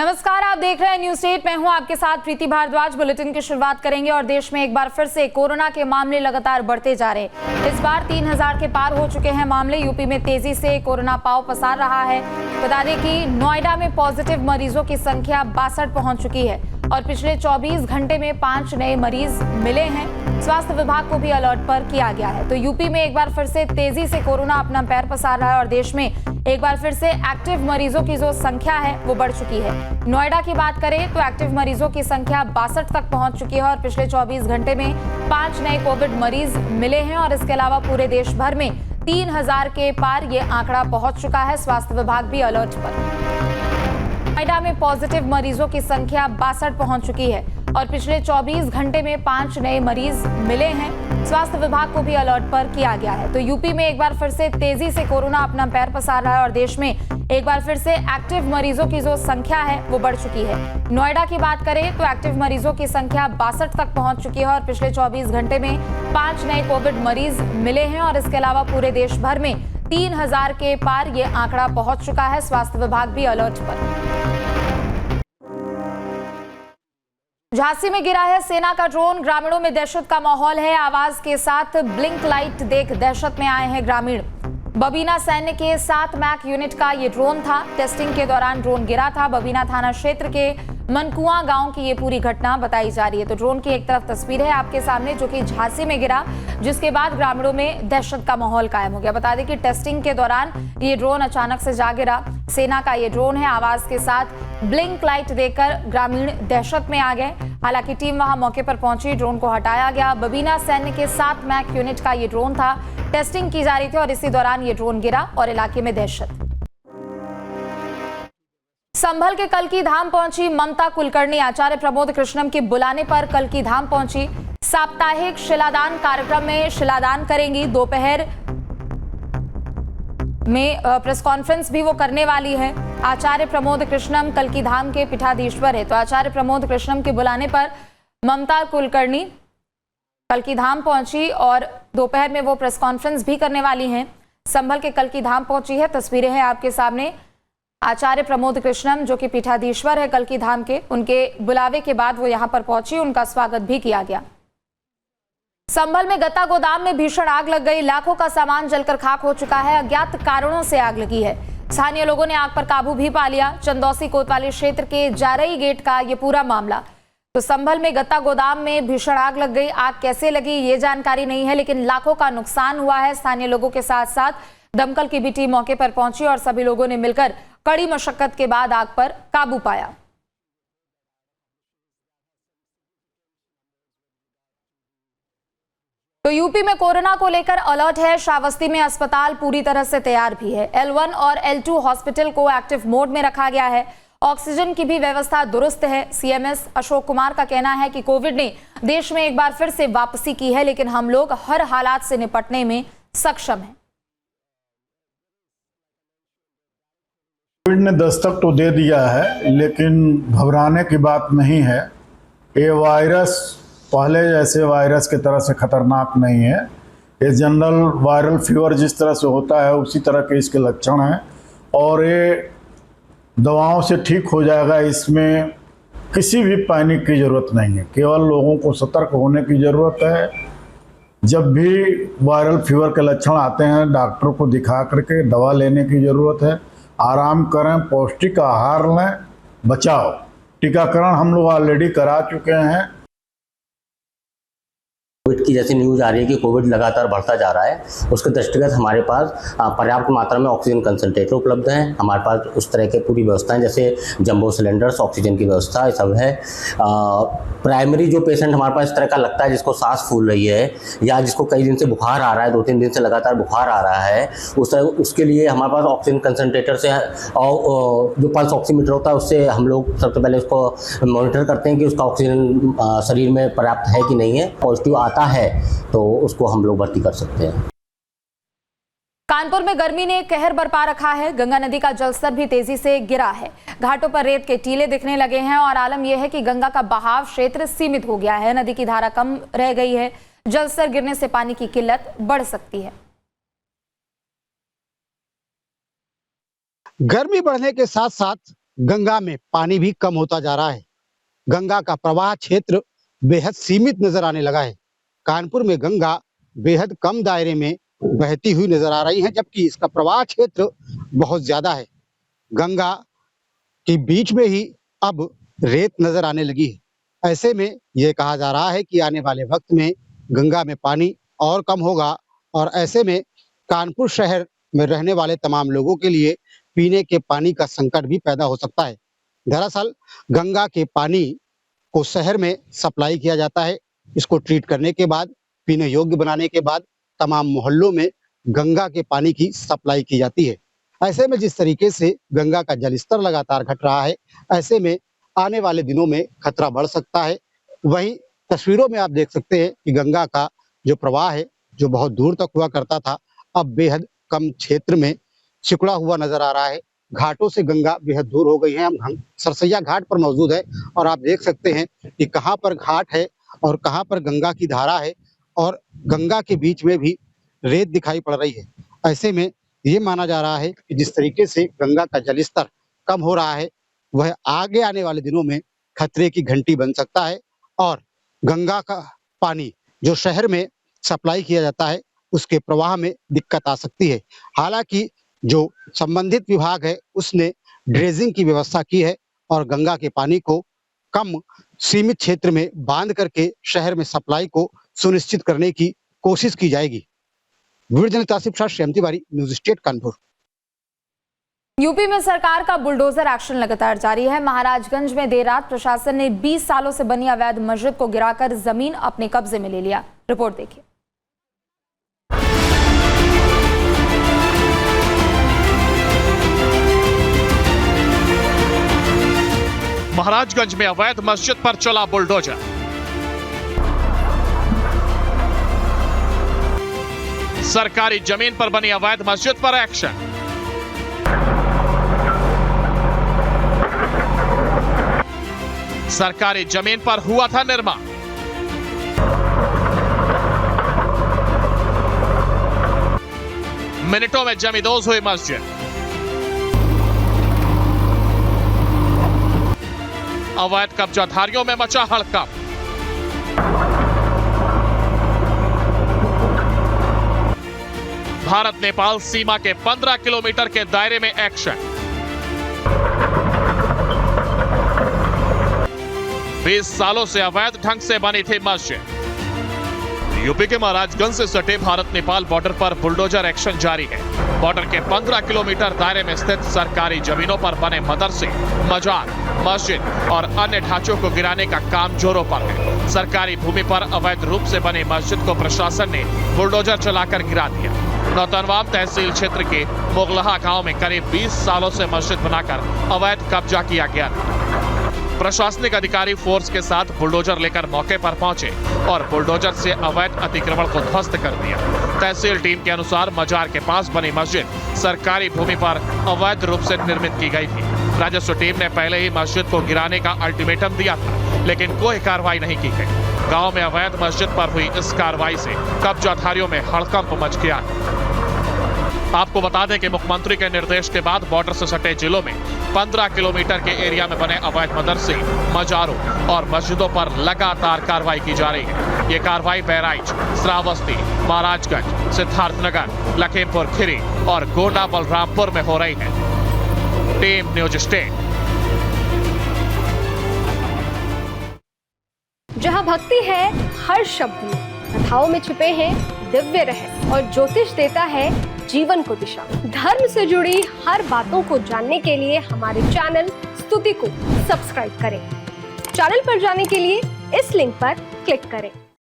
नमस्कार, आप देख रहे हैं न्यूज़ 8। मैं हूं आपके साथ प्रीति भारद्वाज। बुलेटिन की शुरुआत करेंगे और देश में एक बार फिर से कोरोना के मामले लगातार बढ़ते जा रहे हैं। इस बार 3000 के पार हो चुके हैं मामले। यूपी में तेजी से कोरोना पांव पसार रहा है। बता दें कि नोएडा में पॉजिटिव मरीजों की संख्या 62 पहुंच चुकी है और पिछले 24 घंटे में 5 नए मरीज मिले हैं। स्वास्थ्य विभाग को भी अलर्ट पर किया गया है। तो यूपी में एक बार फिर से तेजी से कोरोना अपना पैर पसार रहा है और देश में एक बार फिर से एक्टिव मरीजों की जो संख्या है वो बढ़ चुकी है। नोएडा की बात करें तो एक्टिव मरीजों की संख्या 62 तक पहुंच चुकी है और पिछले 24 घंटे में 5 नए कोविड मरीज मिले हैं और इसके अलावा पूरे देश भर में 3000 के पार ये आंकड़ा पहुंच चुका है। स्वास्थ्य विभाग भी अलर्ट पर। नोएडा में पॉजिटिव मरीजों की संख्या 62 पहुंच चुकी है और पिछले 24 घंटे में 5 नए मरीज मिले हैं। स्वास्थ्य विभाग को भी अलर्ट पर किया गया है। तो यूपी में एक बार फिर से तेजी से कोरोना अपना पैर पसार रहा है और देश में एक बार फिर से एक्टिव मरीजों की जो संख्या है वो बढ़ चुकी है। नोएडा की बात करें तो एक्टिव मरीजों की संख्या 62 तक पहुंच चुकी है और पिछले 24 घंटे में 5 नए कोविड मरीज मिले हैं और इसके अलावा पूरे देश भर में 3000 के पार ये आंकड़ा पहुंच चुका है। स्वास्थ्य विभाग भी अलर्ट पर। झांसी में गिरा है सेना का ड्रोन। ग्रामीणों में दहशत का माहौल है। आवाज के साथ ब्लिंक लाइट देख दहशत में आए हैं ग्रामीण। बबीना सैन्य के 7 मैक यूनिट का ये ड्रोन था। टेस्टिंग के दौरान ड्रोन गिरा था। बबीना थाना क्षेत्र के मनकुआ गांव की ये पूरी घटना बताई जा रही है। तो ड्रोन की एक तरफ तस्वीर है आपके सामने जो कि झांसी में गिरा, जिसके बाद ग्रामीणों में दहशत का माहौल कायम हो गया। बता दें कि टेस्टिंग के दौरान ये ड्रोन अचानक से जा गिरा। सेना का ये ड्रोन है। आवाज के साथ ब्लिंक लाइट देकर ग्रामीण दहशत में आ गए। हालांकि टीम वहां मौके पर पहुंची, ड्रोन को हटाया गया। बबीना सैन्य के 7 मैक यूनिट का ये ड्रोन था। टेस्टिंग की जा रही थी और इसी दौरान ये ड्रोन गिरा और इलाके में दहशत। संभल के कल्की धाम पहुंची ममता कुलकर्णी। आचार्य प्रमोद कृष्णम के बुलाने पर कल्की धाम पहुंची। साप्ताहिक शिलादान कार्यक्रम में शिलादान करेंगी। दोपहर में प्रेस कॉन्फ्रेंस भी वो करने वाली है। आचार्य प्रमोद कृष्णम कल्की धाम के पीठाधीश्वर है। तो आचार्य प्रमोद कृष्णम के बुलाने पर ममता कुलकर्णी कल्की धाम पहुंची और दोपहर में वो प्रेस कॉन्फ्रेंस भी करने वाली हैं। संभल के कल्की धाम पहुंची है। तस्वीरें हैं आपके सामने। आचार्य प्रमोद कृष्णम जो कि पीठाधीश्वर है कल्की धाम के, उनके बुलावे के बाद वो यहां पर पहुंची। उनका स्वागत भी किया गया। संभल में गत्ता गोदाम में भीषण आग लग गई। लाखों का सामान जलकर खाक हो चुका है। अज्ञात कारणों से आग लगी है। स्थानीय लोगों ने आग पर काबू भी पा लिया। चंदौसी कोतवाली क्षेत्र के जारई गेट का ये पूरा मामला। तो संभल में गत्ता गोदाम में भीषण आग लग गई। आग कैसे लगी ये जानकारी नहीं है, लेकिन लाखों का नुकसान हुआ है। स्थानीय लोगों के साथ साथ दमकल की भी टीम मौके पर पहुंची और सभी लोगों ने मिलकर कड़ी मशक्कत के बाद आग पर काबू पाया। तो यूपी में कोरोना को लेकर अलर्ट है। श्रावस्ती में अस्पताल पूरी तरह से तैयार भी है। L1 और L2 हॉस्पिटल को एक्टिव मोड में रखा गया है। ऑक्सीजन की भी व्यवस्था दुरुस्त है। CMS अशोक कुमार का कहना है कि कोविड ने देश में एक बार फिर से वापसी की है, लेकिन हम लोग हर हालात से निपटने में सक्षम हैं। कोविड ने दस्तक तो दे दिया है, लेकिन घबराने की बात नहीं है। ये वायरस पहले जैसे वायरस की तरह से खतरनाक नहीं है। ये जनरल वायरल फीवर जिस तरह से होता है उसी तरह के इसके लक्षण हैं और ये दवाओं से ठीक हो जाएगा। इसमें किसी भी पैनिक की ज़रूरत नहीं है। केवल लोगों को सतर्क होने की ज़रूरत है। जब भी वायरल फीवर के लक्षण आते हैं डॉक्टर को दिखा करके दवा लेने की ज़रूरत है। आराम करें, पौष्टिक आहार लें, बचाओ। टीकाकरण हम लोग ऑलरेडी करा चुके हैं। कोविड की जैसी न्यूज़ आ रही है कि कोविड लगातार बढ़ता जा रहा है, उसके दृष्टिगत हमारे पास पर्याप्त मात्रा में ऑक्सीजन कंसंट्रेटर उपलब्ध हैं। हमारे पास उस तरह के पूरी व्यवस्थाएं जैसे जंबो सिलेंडर्स, ऑक्सीजन की व्यवस्था, ये सब है। प्राइमरी जो पेशेंट हमारे पास इस तरह का लगता है जिसको सांस फूल रही है या जिसको कई दिन से बुखार आ रहा है, 2-3 दिन से लगातार बुखार आ रहा है, उसके लिए हमारे पास ऑक्सीजन कंसंट्रेटर से और जो पल्स ऑक्सीमीटर होता है उससे हम लोग सबसे पहले उसको मॉनिटर करते हैं कि उसका ऑक्सीजन शरीर में पर्याप्त है कि नहीं है। पॉजिटिव आता है तो उसको हम लोग भर्ती कर सकते हैं। कानपुर में गर्मी ने कहर बरपा रखा है। गंगा नदी का जलस्तर भी तेजी से गिरा है। घाटों पर रेत के टीले दिखने लगे हैं और आलम यह है कि गंगा का बहाव क्षेत्र सीमित हो गया है। नदी की धारा कम रह गई है। जलस्तर गिरने से पानी की किल्लत बढ़ सकती है। गर्मी बढ़ने के साथ साथ गंगा में पानी भी कम होता जा रहा है। गंगा का प्रवाह क्षेत्र बेहद सीमित नजर आने लगा है। कानपुर में गंगा बेहद कम दायरे में बहती हुई नजर आ रही है, जबकि इसका प्रवाह क्षेत्र बहुत ज्यादा है। गंगा के बीच में ही अब रेत नजर आने लगी है। ऐसे में यह कहा जा रहा है कि आने वाले वक्त में गंगा में पानी और कम होगा और ऐसे में कानपुर शहर में रहने वाले तमाम लोगों के लिए पीने के पानी का संकट भी पैदा हो सकता है। दरअसल गंगा के पानी को शहर में सप्लाई किया जाता है। इसको ट्रीट करने के बाद, पीने योग्य बनाने के बाद तमाम मोहल्लों में गंगा के पानी की सप्लाई की जाती है। ऐसे में जिस तरीके से गंगा का जलस्तर लगातार घट रहा है, ऐसे में आने वाले दिनों में खतरा बढ़ सकता है। वहीं तस्वीरों में आप देख सकते हैं कि गंगा का जो प्रवाह है, जो बहुत दूर तक हुआ करता था, अब बेहद कम क्षेत्र में सिकुड़ा हुआ नजर आ रहा है। घाटों से गंगा बेहद दूर हो गई है। हम सरसैया घाट पर मौजूद है और आप देख सकते हैं कि कहाँ पर घाट है और कहाँ पर गंगा की धारा है और गंगा के बीच में भी रेत दिखाई पड़ रही है। ऐसे में ये माना जा रहा है कि जिस तरीके से गंगा का जलस्तर कम हो रहा है, वह आगे आने वाले दिनों में खतरे की घंटी बन सकता है और गंगा का पानी जो शहर में सप्लाई किया जाता है, उसके प्रवाह में दिक्कत आ सकती है। हालांकि जो संबंधित विभाग है, उसने ड्रेजिंग की व्यवस्था की है और गंगा के पानी को कम सीमित क्षेत्र में बांध करके शहर में सप्लाई को सुनिश्चित करने की कोशिश की जाएगी। Video journalist Asif Shah, Shyam Tiwari, news state Kanpur. UP में सरकार का बुलडोजर एक्शन लगातार जारी है। महाराजगंज में देर रात प्रशासन ने 20 सालों से बनी अवैध मस्जिद को गिराकर जमीन अपने कब्जे में ले लिया। रिपोर्ट देखिए। महाराजगंज में अवैध मस्जिद पर चला बुलडोजर। सरकारी जमीन पर बनी अवैध मस्जिद पर एक्शन। सरकारी जमीन पर हुआ था निर्माण। मिनटों में जमींदोज हुई मस्जिद। अवैध कब्जाधारियों में मचा हड़कंप। भारत नेपाल सीमा के 15 किलोमीटर के दायरे में एक्शन। 20 सालों से अवैध ढंग से बनी थी मस्जिद। यूपी के महाराजगंज से सटे भारत नेपाल बॉर्डर पर बुलडोजर एक्शन जारी है। बॉर्डर के 15 किलोमीटर दायरे में स्थित सरकारी जमीनों पर बने मदरसे, मजार, मस्जिद और अन्य ढांचों को गिराने का काम जोरों पर है। सरकारी भूमि पर अवैध रूप से बने मस्जिद को प्रशासन ने बुलडोजर चलाकर गिरा दिया। नौतनवाम तहसील क्षेत्र के मोगलहा गांव में करीब 20 सालों से मस्जिद बनाकर अवैध कब्जा किया गया था। प्रशासनिक अधिकारी फोर्स के साथ बुलडोजर लेकर मौके पर पहुंचे और बुलडोजर से अवैध अतिक्रमण को ध्वस्त कर दिया। तहसील टीम के अनुसार मजार के पास बनी मस्जिद सरकारी भूमि पर अवैध रूप से निर्मित की गई थी। राजस्व टीम ने पहले ही मस्जिद को गिराने का अल्टीमेटम दिया था, लेकिन कोई कार्रवाई नहीं की गई। गांव में अवैध मस्जिद पर हुई इस कार्रवाई से कब्जाधारियों में हड़कंप मच गया। आपको बता दें कि मुख्यमंत्री के निर्देश के बाद बॉर्डर से सटे जिलों में 15 किलोमीटर के एरिया में बने अवैध मदरसे, मजारों और मस्जिदों पर लगातार कार्रवाई की जा रही है। ये कार्रवाई बहराइच, श्रावस्ती, महाराजगंज, सिद्धार्थनगर, लखीमपुर खीरी और गोंडा बलरामपुर में हो रही है। Team news state. जहां भक्ति है हर शब्द में, कथाओं में छुपे हैं दिव्य रहस्य और ज्योतिष देता है जीवन को दिशा। धर्म से जुड़ी हर बातों को जानने के लिए हमारे चैनल स्तुति को सब्सक्राइब करें। चैनल पर जाने के लिए इस लिंक पर क्लिक करें।